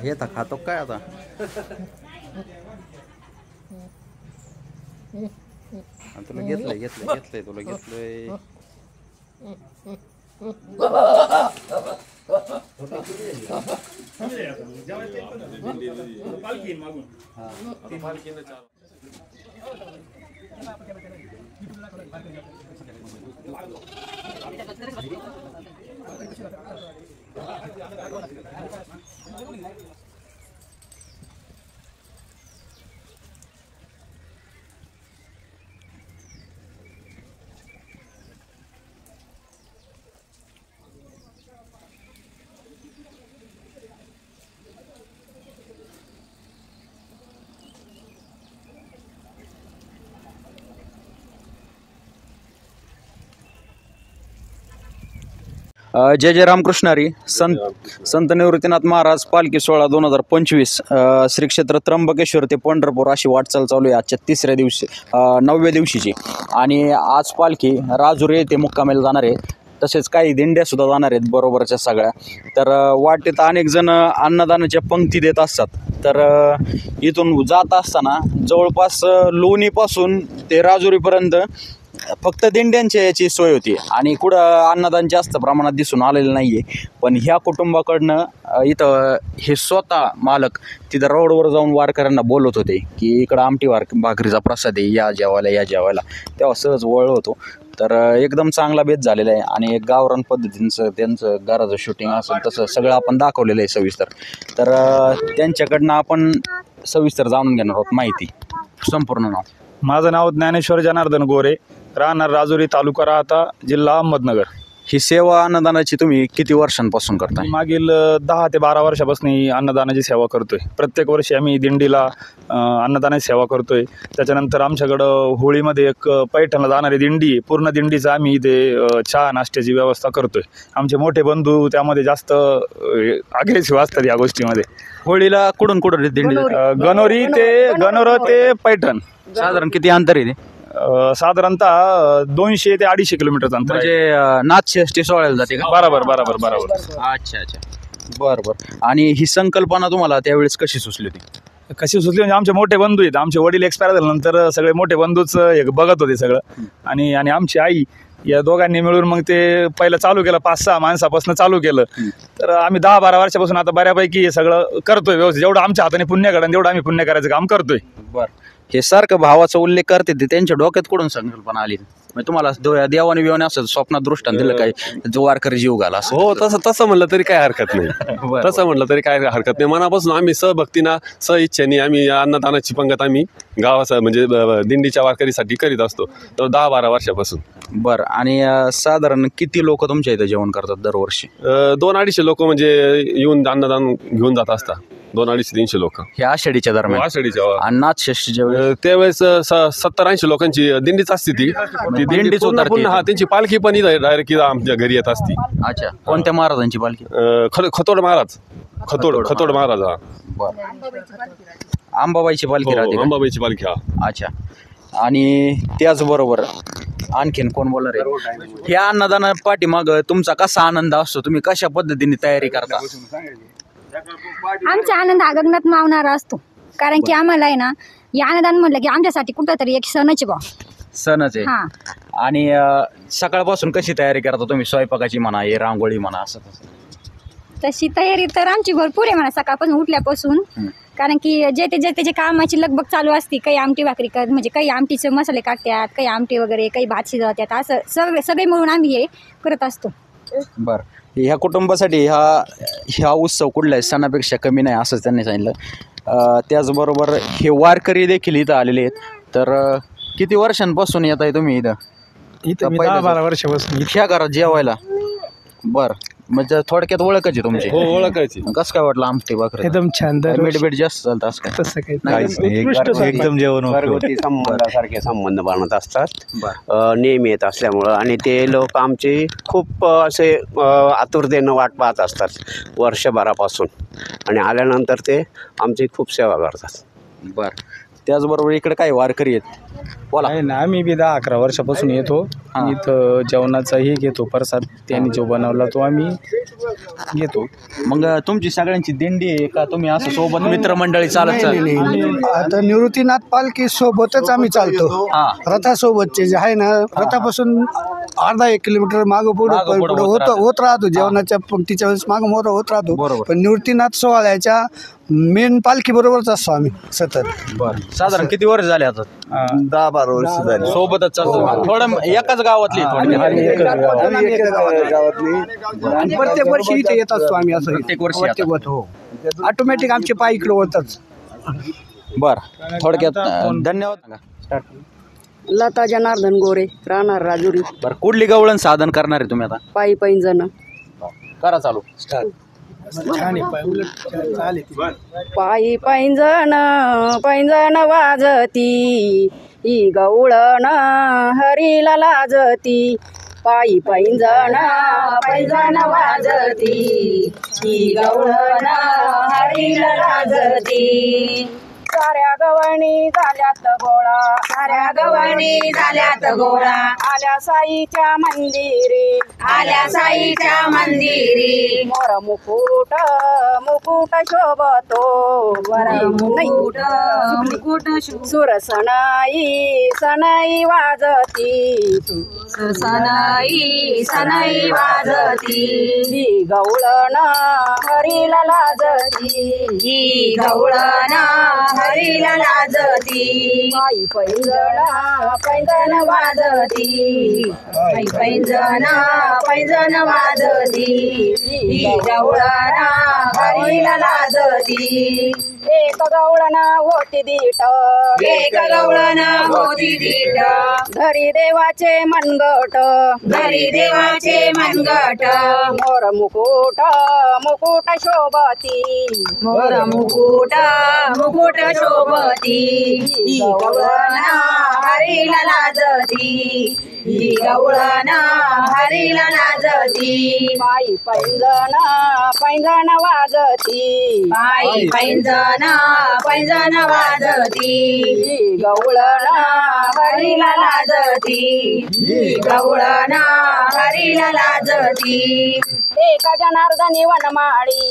हे तर खातो काय आता तुला घेतलंय तुला घेतलंय जय जय रामकृष्ण हरी. संत निवृत्तीनाथ महाराज पालखी सोहळा 2025 श्री क्षेत्र त्र्यंबकेश्वर ते पंढरपूर अशी वाटचाल चालू आहे आजच्या 9व्या दिवशीची. आणि आज पालखी राजुरी येथे मुक्कामेला जाणार आहे. तसेच काही दिंड्या सुद्धा जाणार आहेत बरोबरच्या सगळ्या. तर वाटेत अनेक जण अन्नदानाच्या पंक्ती देत असतात. तर इथून जात असताना जवळपास लोणीपासून ते राजुरीपर्यंत फक्त दिंड्यांच्या याची सोय होती आणि कुठं अन्नदान जास्त प्रमाणात दिसून आलेलं नाही आहे. पण ह्या कुटुंबाकडनं इथं हे स्वतः मालक तिथं रोडवर जाऊन वारकऱ्यांना बोलत होते की इकडं आमटी भाकरीचा प्रसाद आहे, या जेवायला. तेव्हा सहज वळ होतो. तर एकदम चांगला बेत झालेला आहे आणि गावरान पद्धतीचं त्यांचं घराचं शूटिंग असेल तसं सगळं आपण दाखवलेलं आहे सविस्तर. तर त्यांच्याकडनं आपण सविस्तर जाणून घेणार आहोत माहिती. संपूर्ण नाव? माझं नाव ज्ञानेश्वर जनार्दन गोरे, राहणार राजुरी, तालुका राहता, जिल्हा अहमदनगर. ही सेवा अन्नदानाची तुम्ही किती वर्षांपासून करताय? मागील 10 ते 12 वर्षापासून ही अन्नदानाची सेवा करतोय. प्रत्येक वर्षी आम्ही दिंडीला अन्नदानाची सेवा करतोय. त्याच्यानंतर आमच्याकडं होळीमध्ये एक पैठणला जाणारी दिंडी, पूर्ण दिंडीचं आम्ही इथे चहा नाश्त्याची व्यवस्था करतोय. आमचे मोठे बंधू त्यामध्ये जास्त अग्रेसिव्ह असतात या गोष्टीमध्ये. होळीला कुठून दिंडी? गणोरी ते पैठण. साधारण किती अंतर आहे? साधारणतः 200 ते 250 किलोमीटरचं अंतर. म्हणजे नाथषष्ठी सोहळ्याला जाते का? बरोबर. अच्छा. बरं. आणि ही संकल्पना तुम्हाला त्यावेळेस कशी सुचली होती? म्हणजे आमचे मोठे बंधू आहेत. आमचे वडील एक्सपायर झाल्यानंतर सगळे मोठे बंधूच हे बघत होते सगळं. आणि आमची आई, या दोघांनी मिळून मग ते पहिलं चालू केलं. 5-6 माणसापासून चालू केलं. तर आम्ही 10-12 वर्षापासून आता बऱ्यापैकी हे सगळं करतोय व्यवस्थित. जेवढं आमच्या हाताने पुण्य घडन तेवढं आम्ही पुण्य करायचं काम करतोय. बरं. हे सारखं भावाचा उल्लेख करते ते त्यांच्या डोक्यात कुठून संकल्पना आली? म्हणजे तुम्हाला देवाने बिवाने असं स्वप्नात दृष्टांत दिलं काय जो वारकरी जीव घाला असं? हो, तसं म्हणलं तरी काय हरकत नाही. तसं म्हणलं तरी काय हरकत नाही. मनापासून आम्ही सहभक्तीनं इच्छेने आम्ही अन्नदानाची पंगत आम्ही गावाचा म्हणजे दिंडीच्या वारकरीसाठी करीत असतो. तर 10-12 वर्षापासून. बरं. आणि साधारण किती लोक तुमच्या इथं जेवण करतात दरवर्षी? 200-250 लोक म्हणजे येऊन अन्नदान घेऊन जात असतात. 200-300 लोक हे आषाढीच्या दरम्यान. आषाढीच्या आणि नाथषष्ठीच्या वेळेस त्यावेळेस 70-80 लोकांची दिंडीच असते ती. दिंडीच उतरते. हा, त्यांची पालखी पण डायरेक्ट आमच्या घरी येत असती. अच्छा. कोणत्या महाराजांची पालखी? खतोड महाराज. खतोड महाराज. हा. अंबाबाईची पालखी राहते? अंबाबाईची पालखी. हा. अच्छा. आणि त्याचबरोबर आणखीन कोण बोलणार आहे? ह्या अन्नदाना पाठीमाग तुमचा कसा आनंद असतो? तुम्ही कशा पद्धतीने तयारी करता? आमचा आनंद हा गगनात मावणारा असतो. कारण की आम्हाला आहे ना, या अन्नदान म्हणलं की आमच्यासाठी कुठंतरी एक सणच आहे. आणि सकाळपासून कशी तयारी करता तुम्ही? स्वयंपाकाची म्हणा, हे रांगोळी म्हणा, असं तशी तयारी तर आमची भरपूर आहे म्हणा, सकाळपासून उठल्यापासून. कारण की जे त्याचे कामाची लगबग चालू असते. काही आमटी भाकरी म्हणजे काही आमटीचे मसाले काढतात, काही आमटी वगैरे, काही भात शिजवतात. असं सगळे मिळून आम्ही हे करत असतो. बरं. ह्या कुटुंबासाठी ह्या उत्सव कुठल्याही सणापेक्षा कमी नाही असंच त्यांनी सांगितलं. त्याचबरोबर हे वारकरी देखील इथं आलेले आहेत. तर किती वर्षांपासून येत आहे तुम्ही इथं? 10-12 वर्षापासून ह्या घरात जेवायला? बरं. म्हणजे थोडक्यात ओळखच आहे तुमची. हो ओळखायची. कसं काय वाटलं आमटी भाकरी? एकदम छान मीठ जास्त चालतं असं काय? तसं काही काहीच नाही एकदम जेवण घरगुती संबंधासारखे संबंध बनत असतात नेहमी येत असल्यामुळं. आणि ते लोक आमचे खूप असे आतुरतेनं वाट पाहत असतात वर्षभरापासून आणि आल्यानंतर ते आमची खूप सेवा करतात. बरं. त्याचबरोबर इकडे काय वारकरी आहेत बोला. आहे ना. आम्ही बी 10-11 वर्षापासून येतो. इथं जेवणाचाही घेतो प्रसाद. त्यांनी जो बनवला तो आम्ही घेतो. मग तुमची सगळ्यांची दिंडी आहे का तुम्ही असं सोबत मित्रमंडळी चालत आता निवृत्तीनाथ पालखी सोबतच आम्ही चालतो. रथासोबतचे जे आहे ना, रथापासून अर्धा 1 किलोमीटर मागं पुढं होत राहतो. जेवणाच्या पंक्तीच्या वेळेस मागं मोठं होत राहतो. पण निवृत्तीनाथ सोहळ्याच्या मेन पालखी बरोबरच असतो आम्ही सतत. बरं. साधारण किती वर्ष झाले आता? 10-12 वर्ष झाली सोबतच चालतो. थोडं एकाच गावातली आणि प्रत्येक वर्षी इथे येत असतो आम्ही. असं प्रत्येक वर्षी हो. ऑटोमॅटिक आमचे पाय इकडे होतच. बरं. थोडक्यात धन्यवाद. लता जनार्दन गोरे, राहणार राजुरी. बरं. कुठली गवळण साधन करणार आहे तुम्ही आता? पायी पैंजण. करा चालू. पायी पैंजण पैंजण वाजती, ही गवळण हरीला लाजती. पायी पैंजण पैंजण वाजती, ही गवळण हरीला लाजती. साऱ्या गवळणी झाल्यात गोळा, साऱ्या गवळणी झाल्यात गोळा. आल्या साईच्या मंदिरी, आल्या साईच्या मंदिरी. मोर मुकुट मुकुट शोभतो, मुकुट सुर सनाई सनाई वाजती, सनाई सनाई वाजती. ही गवळण हरीला लाजती, ही गवळण हरीला लाजती. पायी पैंजण पैंजण वाजती, पायी पैंजण पैंजण वाजती. ही गवळण हरीला लाजती. एक गवळण होती दीट, एक गवळण होती दीट. घरी देवाचे मनगट, घरी देवाचे मनगट. मोर मुकुट मुकुट शोभती, मोर मुकुट मुकुट शोभती. ही गवळण हरीला लाजती, ही गवळण हरीला लाजती. पायी पैंजण पैंजण वाजती, पायी पैंजण पैंजण वाजती. ही गवळण हरीला लाजती, ही गवळण हरीला लाजती. एका जनार्दनी वनमाळी,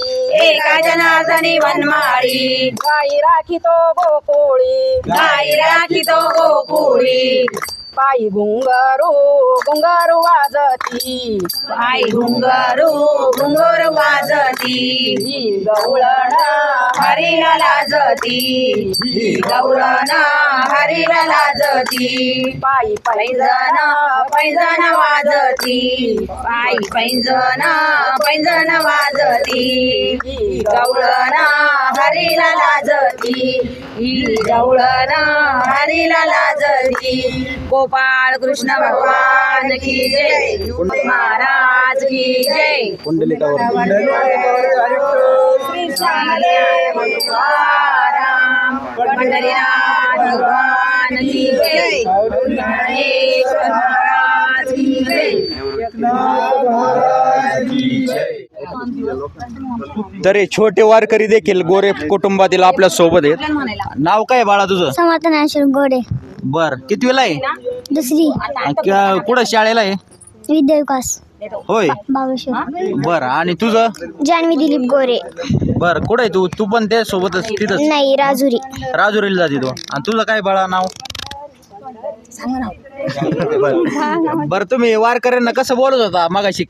एका जनार्दनी वनमाळी. गाई राखितो गोकुळी, गाई राखितो गोकुळी. पायी घुंगारू घुंगारू वाजती, पायी घुंगारू घुंगारू वाजती. ही गवळण हरीला लाजती, ही गवळण हरीला लाजती. पायी पैंजण पैंजण वाजती, पायी पैंजण पैंजण वाजती. ही गवळण हरीला लाजती, ही गवळण हरीला लाजती. गोपाळ कृष्ण भगवान की जय, महाराज की जय. श्री ज्ञानदेव तुकाराम पंढरीनाथ भगवान की जय, ज्ञानेश्वर महाराज की जय. तरी छोटे वारकरी देखील गोरे कुटुंबातील आपल्या सोबत आहेत. नाव काय बाळा तुझं? समाधानाश्वर गोडे. बर. कितवीला आहे? 2री. कुठं शाळेला आहे? विद्याविकास होय. बाबेश्वर. बर. आणि तुझं? जान्हवी दिलीप गोरे. बर. कुठं आहे तू? तू पण त्या सोबतच तिथंच? नाही, राजुरी. राजुरीला जाते तू. आणि तुझं काय बाळा नाव? बर. तुम्ही वारकऱ्यांना कसं बोलत होता मगाशी?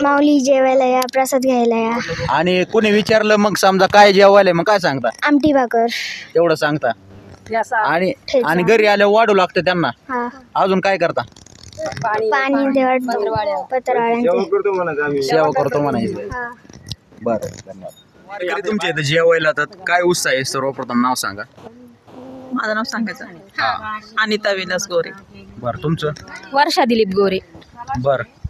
माऊली जेवायला या, प्रसाद घ्यायला या. आणि कोणी विचारलं मग समजा काय जेवायला मग काय सांगता? आमटी भाकर. तेवढं सांगता. आणि आणि घरी आल्यावर वाढू लागतं त्यांना. अजून काय करता? पाणी देवाळतो, पत्रावळ्यांचे सेवा करतो म्हणायचं. बरं. धन्यवाद. तुमच्या इथं जेवायला तर काय उत्साह आहे? सर्वप्रथम नाव सांगा. माझं नाव सांगायचं? अनिता विलास गोरे. बरं. तुमचं? वर्षा दिलीप गोरे. बरं.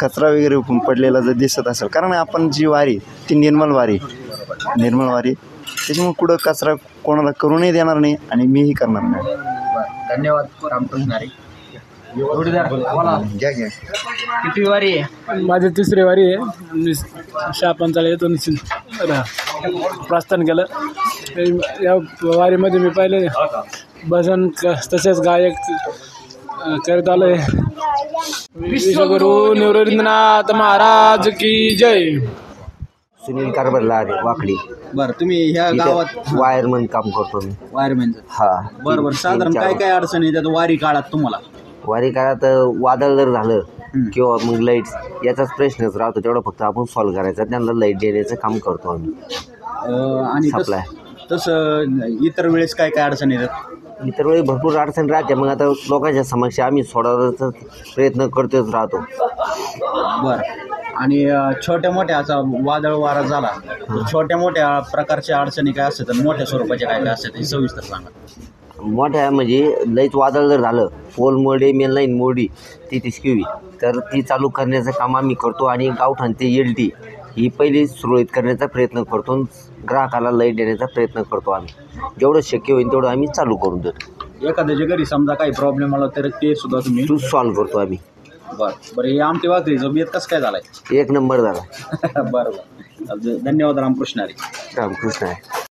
कचरा वगैरे पडलेला जर दिसत असेल, कारण आपण जी वारी ती निर्मल वारी त्याच्यामुळे कुठं कचरा कोणाला करूनही देणार नाही आणि मीही करणार नाही. धन्यवाद रामकृष्ण हरी. जोडीदार बोला. किती वारी आहे? माझी तिसरी वारी आहे. मी शहापंचाला येतो प्रस्थान केलं. या वारीमध्ये मी पहिले भजन तसेच गायक करत आलोय. विश्वगुरु निवृत्तीनाथ महाराज की जय. सुनील कारभारला वाकडी. बरं, तुम्ही ह्या गावात वायरमन काम करतो मी. वायरमॅनचं? हा. बरोबर. साधारण काय काय अडचण येतात वारी काळात तुम्हाला? वारी काळात वादळ जर झालं किंवा मग लाईट याचाच प्रश्नच राहतो, तेवढा फक्त आपण सॉल्व्ह करायचा. त्यांना लाईट देण्याचं काम करतो आम्ही. आणि सप्लाय. तसं इतर वेळेस काय काय अडचण येतात? इतर वेळी भरपूर अडचण राहते. मग आता लोकांच्या समक्ष आम्ही सोडवण्याचा प्रयत्न करतोच राहतो. बरं. आणि छोट्या मोठ्या असा वादळ वारा झाला तर छोट्या मोठ्या प्रकारच्या अडचणी काय असतात आणि मोठ्या स्वरूपाच्या काय काय असतात हे सविस्तर सांगा. मोठ्या म्हणजे लईच वादळ जर झालं, पोल मोडे, मेन लाईन मोडी, ती तिसकीवी, तर ती चालू करण्याचं काम आम्ही करतो. आणि गावठाण ते LT ही पहिली सुरळीत करण्याचा प्रयत्न करतो. ग्राहकाला लाईट देण्याचा प्रयत्न करतो आम्ही. जेवढं शक्य होईल तेवढं आम्ही चालू करून देतो. एखाद्याच्या घरी समजा काही प्रॉब्लेम आला तर ते सुद्धा तुम्ही सॉल्व्ह करतो आम्ही. बरं. हे आमटी भाकरीचं बेत कसं काय झालाय? 1 नंबर झाला. बरोबर. धन्यवाद रामकृष्ण हरी. रामकृष्ण आहे.